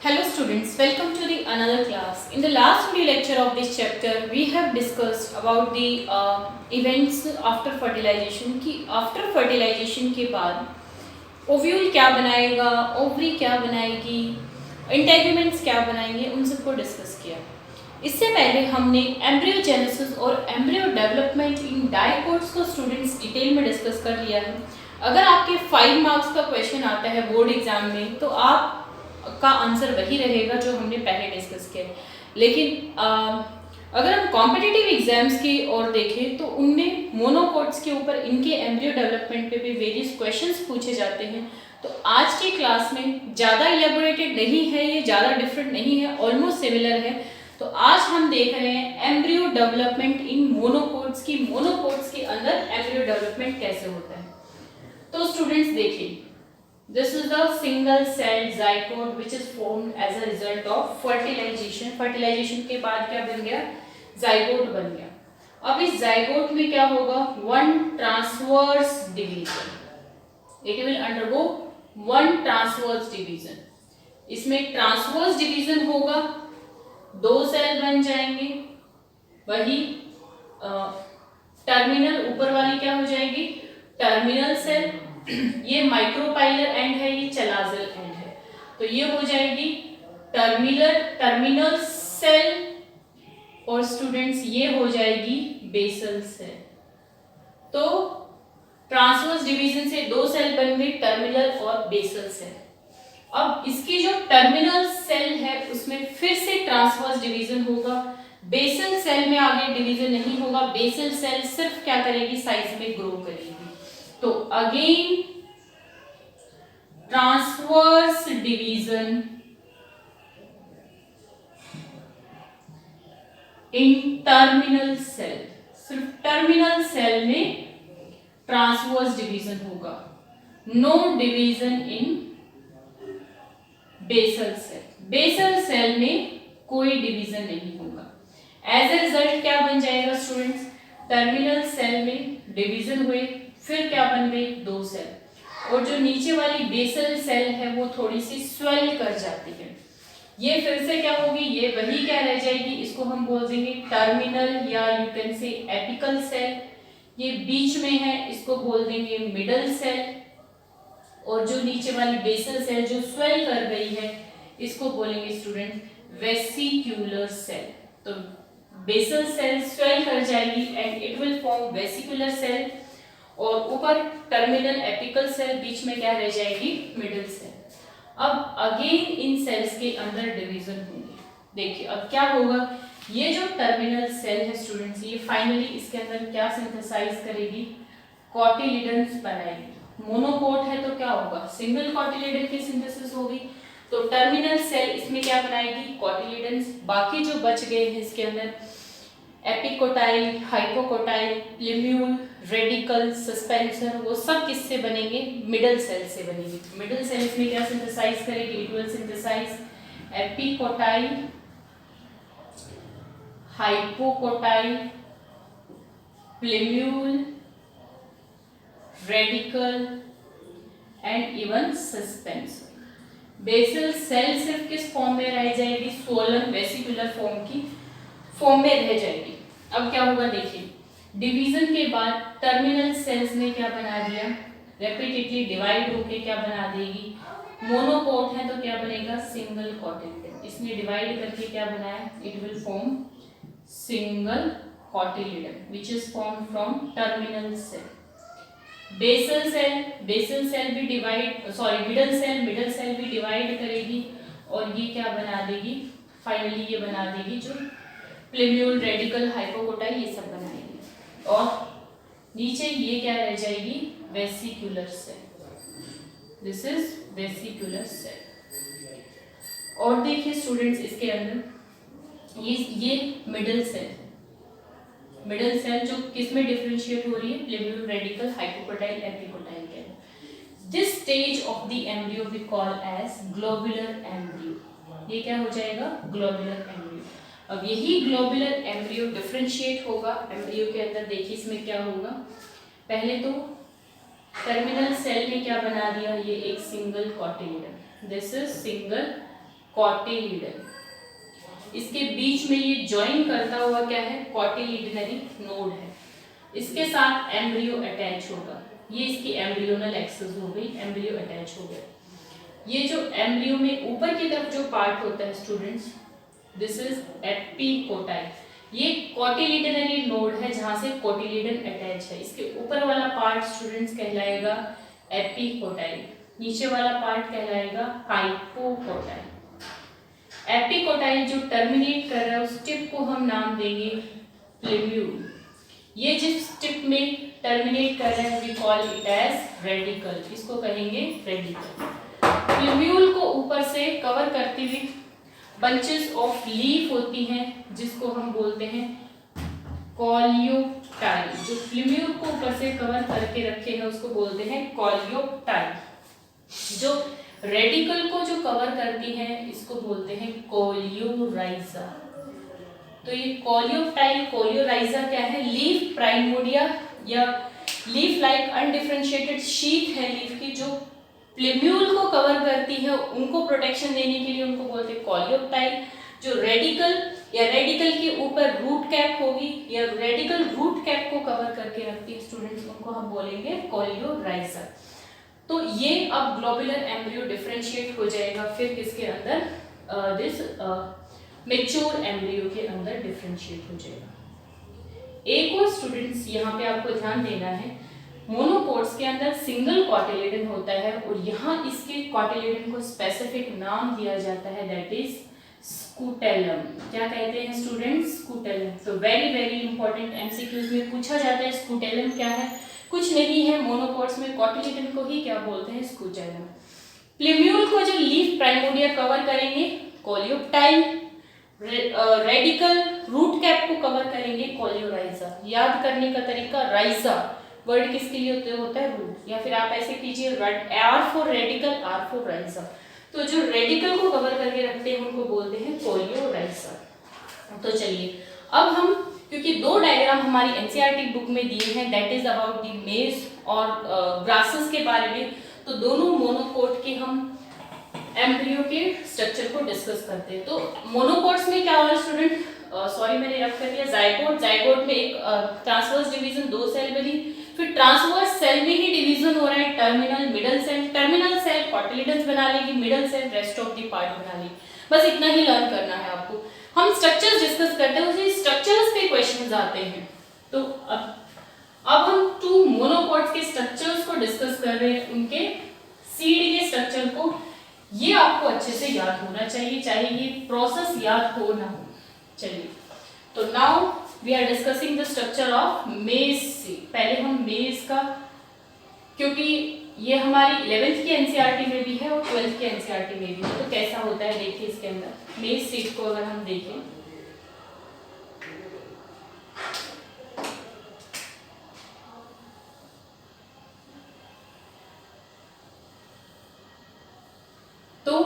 Hello students, welcome to the another class. In the last video lecture of this chapter, we have discussed about the events after fertilization कि after fertilization के बाद ovule क्या बनाएगा, ovary क्या बनाएगी, integuments क्या बनाएंगे, उन सबको डिस्कस किया। इससे पहले हमने एम्ब्रियोजेनेसिस और एम्ब्रियो डेवलपमेंट इन डायकोट्स को स्टूडेंट्स डिटेल में डिस्कस कर लिया है। अगर आपके 5 मार्क्स का क्वेश्चन आता है बोर्ड एग्जाम में तो आप का आंसर वही रहेगा जो हमने पहले डिस्कस किया। लेकिन अगर हम कॉम्पिटिटिव एग्जाम्स की ओर देखें तो उनमें मोनोकोट्स के ऊपर इनके एम्ब्रियो डेवलपमेंट पे भी वेरियस क्वेश्चंस पूछे जाते हैं। तो आज की क्लास में ज़्यादा इलेबोरेटेड नहीं है, ये ज़्यादा डिफरेंट नहीं है, ऑलमोस्ट सिमिलर है। तो आज हम देख रहे हैं एम्ब्रियो डेवलपमेंट इन मोनोकोट्स की मोनोकोट्स के अंदर एम्ब्रियो डेवलपमेंट कैसे होता है। तो स्टूडेंट्स देखिए, this is the single celled zygote which is formed as a result of fertilization। fertilization के बाद क्या बन गया, zygote बन गया। अब इस zygote में क्या होगा, one transverse division, it will undergo one transverse division। इसमें transverse division होगा, 2 सेल बन जाएंगे, वही टर्मिनल ऊपर वाली क्या हो जाएगी, टर्मिनल सेल, ये माइक्रोपाइलर एंड है, ये चलाजल एंड है, तो ये हो जाएगी टर्मिनल सेल, और स्टूडेंट्स ये हो जाएगी बेसल सेल। तो ट्रांसवर्स डिवीजन से 2 सेल बन गई, टर्मिनल और बेसल सेल। अब इसकी जो टर्मिनल सेल है उसमें फिर से ट्रांसवर्स डिवीजन होगा, बेसल सेल में आगे डिवीजन नहीं होगा, बेसल सेल सिर्फ क्या करेगी, साइज में ग्रो करेगी। तो again transverse division in terminal cell, सिर्फ टर्मिनल सेल में ट्रांसवर्स डिवीजन होगा, no division in basal cell. Basal cell में कोई डिवीजन नहीं होगा। एज ए रिजल्ट क्या बन जाएगा स्टूडेंट्स, टर्मिनल सेल में डिवीजन हुए, फिर क्या बन गई, 2 सेल, और जो नीचे वाली बेसल सेल है वो थोड़ी सी स्वेल कर जाती है। ये फिर से क्या होगी, ये वही क्या रह जाएगी, इसको हम बोल देंगे टर्मिनल या you can say apical cell. ये बीच में है, इसको बोल देंगे मिडल सेल, और जो नीचे वाली बेसल सेल जो स्वेल कर गई है इसको बोलेंगे स्टूडेंट वेसिक्यूलर सेल। तो बेसल सेल स्वेल कर जाएगी and it will form vesicular cell, और ऊपर टर्मिनल एपिकल सेल, बीच में क्या रह जाएगी, मिडिल सेल। अब अगेन इन सेल्स के अंदर डिवीजन होंगे। देखिए अब क्या होगा, ये जो टर्मिनल सेल है स्टूडेंट्स, ये फाइनली इसके अंदर क्या सिंथेसाइज करेगी, कॉटिलिडन्स बनाएगी। मोनोकोट है तो क्या होगा, सिंगल कॉटिलिडन की सिंथेसिस होगी। तो टर्मिनल सेल इसमें क्या बनाएगी, कॉटिलिडन्स। बाकी जो बच गए हैं इसके अंदर एपिकोटाइल, हाइपोकोटाइल, लिम्यूल, रेडिकल, सस्पेंसर, वो सब किससे बनेंगे, मिडल सेल से बनेंगे। मिडल सेल इसमें क्या सिंथेसाइज करेगी, it will synthesise epicotyl, hypocotyl, लिम्यूल, radicle and even suspensor. Basal cell सिर्फ किस फॉर्म में रह जाएगी, स्वोलन वेसिकुलर फॉर्म में रह जाएगी। अब क्या होगा देखिए, डिवीजन के बाद टर्मिनल सेल्स ने क्या बना दिया, रेपिटेडली डिवाइड होके क्या बना देगी, मोनोकोट है तो क्या बनेगा, सिंगल कॉटिलिडन। इसने डिवाइड करके क्या बनाया, it will form single cotyledon which is form from terminal cell. Basal cell भी डिवाइड, सॉरी मिडल सेल भी डिवाइड करेगी, और ये क्या बना देगी, फाइनली ये बना देगी जो प्लेम्यूल, रेडिकल, हाइपोकोटाइल, ये सब बनाएगी, और नीचे ये क्या रह जाएगी, vesicular cell. This is vesicular cell. और देखिए स्टूडेंट्स इसके अंदर ये मिडल सेल जो किसमें डिफरेंशिएट हो रही है, प्लेम्यूल, रेडिकल, हाइपोकोटाइल, एपिकोटाइल के। This stage of the embryo we call as globular embryo. ये क्या हो जाएगा, ग्लोबुलर एम्ब्रियो। अब यही ग्लोबुलर एम्ब्रियो डिफरेंशिएट होगा एम्ब्रियो के अंदर। देखिए इसमें क्या होगा, पहले तो टर्मिनल सेल ने क्या बना दिया, ये एक single cotyledon, this is single cotyledon. इसके बीच में ये ज्वाइन करता हुआ क्या है, कॉटिलीडनरी नोड है। इसके साथ एम्ब्रियो अटैच होगा, ये इसकी एम्ब्रियोनल एक्सिस हो गई, एम्ब्रियो अटैच हो गया। ये जो एम्ब्रियो में ऊपर की तरफ जो पार्ट होता है स्टूडेंट्स, दिस इज एपिकोटाइल। ये कॉटिलीडनरी नोड है जहां से कॉटिलीडन अटैच है। इसके ऊपर वाला पार्ट स्टूडेंट्स कहलाएगा एपिकोटाइल, नीचे वाला पार्ट कहलाएगा हाइपोकोटाइल। एपिकोटाइल जो टर्मिनेट कर रहा है उस टिप को हम नाम देंगे प्लेम्यूल। ये जिस टिप में टर्मिनेट कर रहा है we call it as radicle, इसको कहेंगे रेडिकल। प्लेम्यूल को ऊपर से कवर करती हुई बंचेस ऑफ लीफ होती हैं जिसको हम बोलते हैं कॉलियोटाइल। जो प्लेम्यूल को ऊपर से कवर करके रखे हैं उसको बोलते हैं कॉलियोटाइल। जो रेडिकल को जो कवर करती है इसको बोलते हैं कोलियोराइजा। तो ये कोलियोटाइल कोलियोराइजा क्या है, लीफ प्राइमोडिया या लीफ लाइक अनडिफरेंशिएटेड शीट है लीफ की, जो प्लेम्यूल को कवर करती है, उनको प्रोटेक्शन देने के लिए उनको बोलते हैं कोलियोटाइल। जो रेडिकल या रेडिकल के ऊपर रूट कैप होगी या रेडिकल रूट कैप को कवर करके रखती है स्टूडेंट्स, उनको हम बोलेंगे कोलियोराइजा। तो ये अब ग्लोबुलर एम्ब्रियो डिफरेंशिएट हो जाएगा फिर किसके अंदर, दिस मैच्योर एम्ब्रियो के अंदर डिफरेंशिएट हो जाएगा। एक और स्टूडेंट्स यहाँ पे आपको ध्यान देना है, मोनोकोट्स के अंदर सिंगल कॉटिलीडन होता है और यहाँ इसके कॉटिलीडन को स्पेसिफिक नाम दिया जाता है, दैट इज स्कूटेलम। क्या कहते हैं स्टूडेंट्स, स्कूटेलम। तो वेरी वेरी इंपॉर्टेंट एमसीक्यूज में पूछा जाता है स्कूटेलम क्या है, कुछ नहीं है, मोनोकोट्स में कॉटिलीडन को ही क्या बोलते हैं, स्कूटेलम। प्लेम्यूल को जो लीफ प्राइमोडिया कवर करेंगे कोलियोटाइल, रेडिकल रूट कैप को कवर करेंगे कोलियोराइजा। याद करने का तरीका, राइजा वर्ड किसके लिए होता है, रूट, या फिर आप ऐसे कीजिए R for radicle, R for rhiza. तो जो रेडिकल को कवर करके रखते हैं उनको बोलते हैं कोलियोराइजा। तो चलिए अब हम, क्योंकि दो डायग्राम हमारी एनसीईआरटी बुक में दिए हैं दैट इज अबाउट द मेज और ग्रासेस के बारे में, तो दोनों मोनोकोट के हम एम्ब्रियो के स्ट्रक्चर को डिस्कस करते हैं। तो मोनोकोट्स में क्या हो रहा है स्टूडेंट, सॉरी मैंने रफ कर दिया, जाइगोट। जाइगोट में एक ट्रांसवर्स डिवीजन, दो सेल बनी, फिर ट्रांसवर्स सेल में ही डिवीजन हो रहा है, terminal middle cell. Terminal cell cotyledons बना लेगी, middle cell rest of the part बना लेगी। बस इतना ही लर्न करना है आपको। हम स्ट्रक्चर्स डिस्कस करते हैं, उसी स्ट्रक्चर्स पे क्वेश्चंस आते हैं। तो अब हम टू मोनोकोट्स के स्ट्रक्चर्स को डिस्कस कर रहे हैं, उनके सीड के स्ट्रक्चर को। ये आपको अच्छे से याद होना चाहिए, चाहे ये प्रोसेस याद हो ना हो। चलिए, तो now we are discussing the structure of maize seed. पहले हम मेज का, क्योंकि ये हमारी 11th की एनसीईआरटी में भी है और 12th की एनसीईआरटी में भी है, तो कैसा होता है देखिए इसके अंदर मेज सीड को अगर हम देखें, तो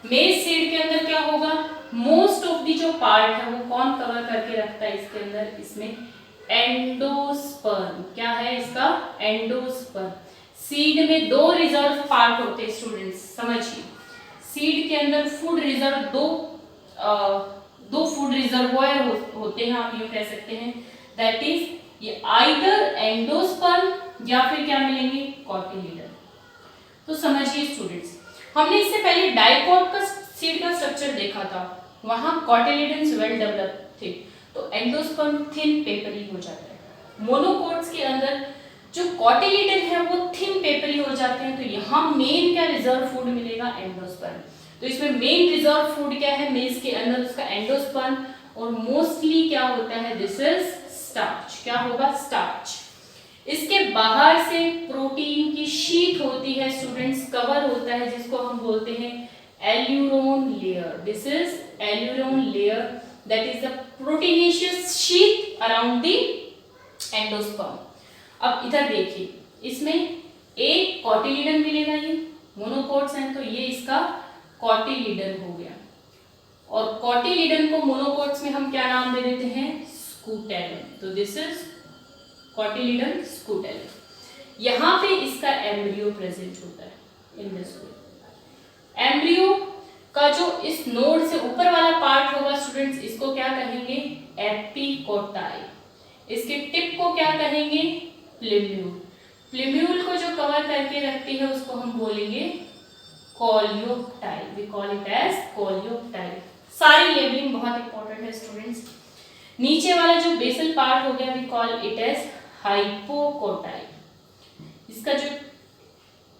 मेज सीड के अंदर क्या होगा, मोस्ट ऑफ दी जो पार्ट है वो कौन कवर करके रखता है इसके अंदर, इसमें एंडोस्पर्म। क्या है इसका, एंडोस्पर्म। सीड में दो रिजर्व पार्ट होते हैं स्टूडेंट्स, समझिए। सीड के अंदर फूड रिजर्व दो फूड रिजर्वोयर होते हैं, आप यूं कह सकते हैं, दैट इज ये आइदर एंडोस्पर्म या फिर क्या मिलेंगे, कॉटिलीडन। तो समझिए स्टूडेंट्स, हमने इससे पहले डाइकोट का सीड का स्ट्रक्चर देखा था, वहां कॉटिलीडन्स वेल डेवलप्ड थे, तो एंडोस्पर्म थिन पेपरी हो जाता है। मोनोकोट्स के अंदर जो कॉटिलीडन है वो थिन पेपरी हो जाते हैं, तो यहाँ मेन क्या रिजर्व फूड मिलेगा, एंडोस्पर्म। तो इसमें मेन रिजर्व फूड क्या है मेज के अंदर, उसका एंडोस्पर्म, और मोस्टली क्या होता है, दिस इज स्टार्च। क्या होगा, स्टार्च। इसके बाहर से प्रोटीन की शीट होती है स्टूडेंट्स, कवर होता है, जिसको हम बोलते हैं aleurone layer. This is aleurone layer, that is the proteinaceous sheet around the endosperm. अब इधर देखिए, इसमें एक कॉटिलीडन मिलेगा, ये मोनोकोट्स हैं तो ये इसका कॉटिलीडन हो गया, और कॉटिलीडन को मोनोकोट्स में हम क्या नाम दे देते हैं, स्कूटेलम। तो दिस इज कॉटिलीडन, स्कूटेलम। यहाँ पे इसका एम्ब्रियो प्रेजेंट होता है इन दिस वे। एम्ब्रियो का जो इस नोड से ऊपर वाला पार्ट होगा स्टूडेंट्स, इसको क्या कहेंगे? एपिकोटाइल। इसके टिप को क्या कहेंगे? प्लिम्यूल। प्लिम्यूल को जो कवर करके रखती है उसको हम बोलेंगे coleoptile. We call it as coleoptile. सारी लेबलिंग बहुत इंपॉर्टेंट है स्टूडेंट्स। नीचे वाला जो बेसल पार्ट हो गया we call it as hypocotyl. इसका जो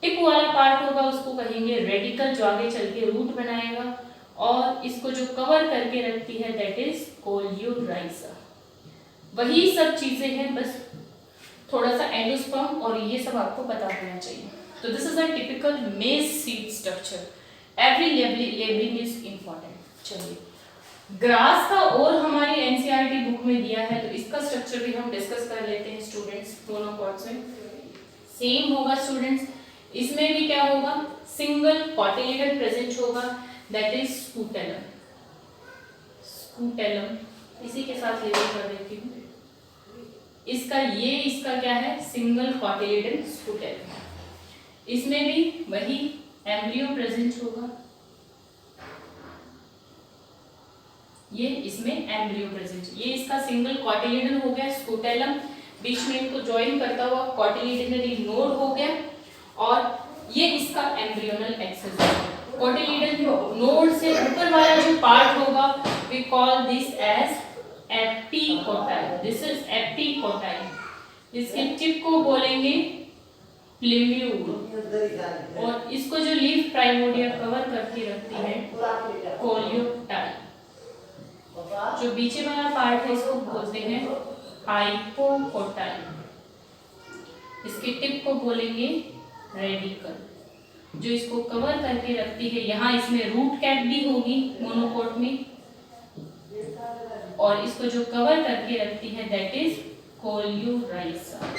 टिप वाला पार्ट होगा उसको कहेंगे रेडिकल, जो आगे चल के रूट बनाएगा, और इसको जो कवर करके रखती है दैट इज कोलियोराइजा। वही सब चीजें हैं, बस थोड़ा सा एंडोस्पर्म और ये सब आपको पता होना चाहिए। तो दिस इज अ टिपिकल मेज seed structure. Every labelling is important. चलिए, ग्रास का और हमारी एनसीईआरटी बुक में दिया है, तो इसका स्ट्रक्चर भी हम डिस्कस कर लेते हैं स्टूडेंट्स। मोनोकॉट्स में सेम होगा स्टूडेंट्स। इसमें भी क्या होगा? सिंगल कॉटिलेडन प्रेजेंट होगा, दैट इज स्कूटेलम। स्कूटेलम इसी के साथ लेबल कर देती हूँ। इसका क्या है? Single cotyledon scutellum. इसमें भी वही एम्ब्रियो प्रेजेंट होगा, ये इसमें एम्ब्रियो प्रेजेंट। ये इसका सिंगल कॉटिलेडन हो गया स्कूटेलम, बीच में इनको ज्वाइन करता हुआ कॉटिलेडनरी नोड हो गया, और ये इसका एम्ब्रियोनल एक्सेस है। कॉटिलेडन नोड से ऊपर वाला जो पार्ट होगा we call this as epicotyl. This is epicotyl. इसके टिप को बोलेंगे प्लिम्यूल, और इसको जो लीफ प्राइमोर्डिया कवर करके रखती है कोलियोटाइल। जो बीचे वाला पार्ट है इसको बोलते हैं हाइपोकोटाइल। इसके टिप को बोलेंगे रेडिकल, जो इसको कवर करके रखती है। यहाँ इसमें रूट कैप भी होगी मोनोकोट में, और इसको जो कवर करके रखती है दैट इज कोलियोराइजा।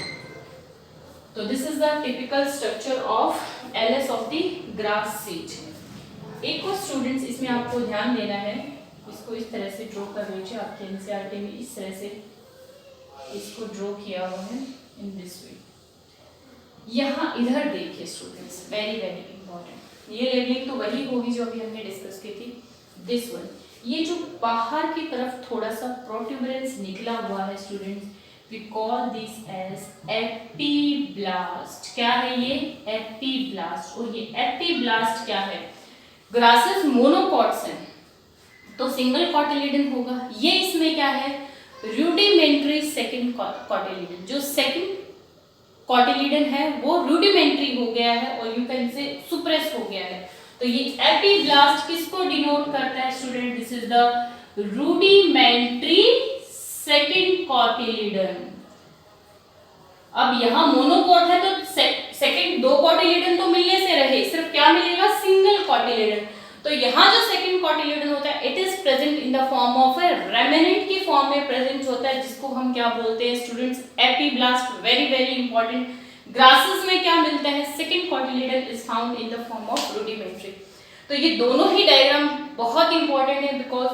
तो this is the typical structure of LS of the grass seed. एक और स्टूडेंट्स इसमें आपको ध्यान देना है, इसको इस तरह से ड्रॉ कर लीजिए। आपके एनसीईआरटी में इस तरह से इसको ड्रॉ किया हुआ है इन दिस वे। यहाँ इधर देखिए स्टूडेंट्स, वेरी वेरी इंपॉर्टेंट। ये लेबलिंग तो वही होगी जो अभी हमने डिस्कस की थी, दिस वन। ये जो बाहर की तरफ थोड़ा सा प्रोट्यूबरेंस निकला हुआ है students, we call this as epiblast. क्या है ये? एपीब्लास्ट। और ये एपीब्लास्ट क्या है? ग्रासेस मोनोकॉट्स हैं तो सिंगल कॉटिलेडन होगा। ये इसमें क्या है? Rudimentary second cotyledon. जो सेकंड कॉटिलेडन है वो रूडिमेंट्री हो गया है, और यू कैन से सुप्रेस हो गया है। तो ये एपीब्लास्ट किसको डिनोट करता है student? This is the rudimentary second cotyledon. अब यहाँ मोनोकोट है तो सेकंड दो कॉटिलेडन तो मिलने से रहे, सिर्फ क्या मिलेगा? Single cotyledon. तो यहाँ जो सेकंड कॉटिलेडन होता है it is present in the form of a remnant की फॉर्म में प्रेजेंट होता है, जिसको हम क्या बोलते हैं students? Epiblast. Very very important. Grasses में क्या मिलता है? Second cotyledon is found in the form of rudimentary. तो ये दोनों ही डायग्राम बहुत इंपॉर्टेंट है, because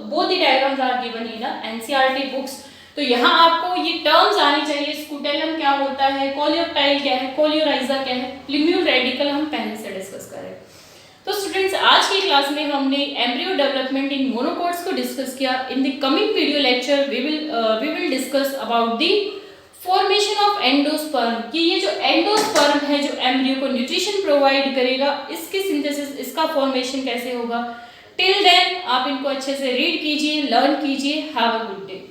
both the diagrams are given in the NCERT books. तो यहाँ आपको ये टर्म्स आनी चाहिए। स्कूटेलम क्या होता है, कोलियोटाइल क्या है, कोलियोराइजा क्या है, प्लिम्यूल रेडिकल हम पहले से डिस्कस करें। तो स्टूडेंट्स आज की क्लास में हमने एम्ब्रियो डेवलपमेंट इन मोनोकोट्स को डिस्कस किया। In the coming video lecture we will discuss about the formation of endosperm, कि ये जो एंडोस्पर्म है जो एम्ब्रियो को न्यूट्रिशन प्रोवाइड करेगा, इसकी सिंथेसिस, इसका फॉर्मेशन कैसे होगा। टिल देन आप इनको अच्छे से रीड कीजिए, लर्न कीजिए। Have a good day.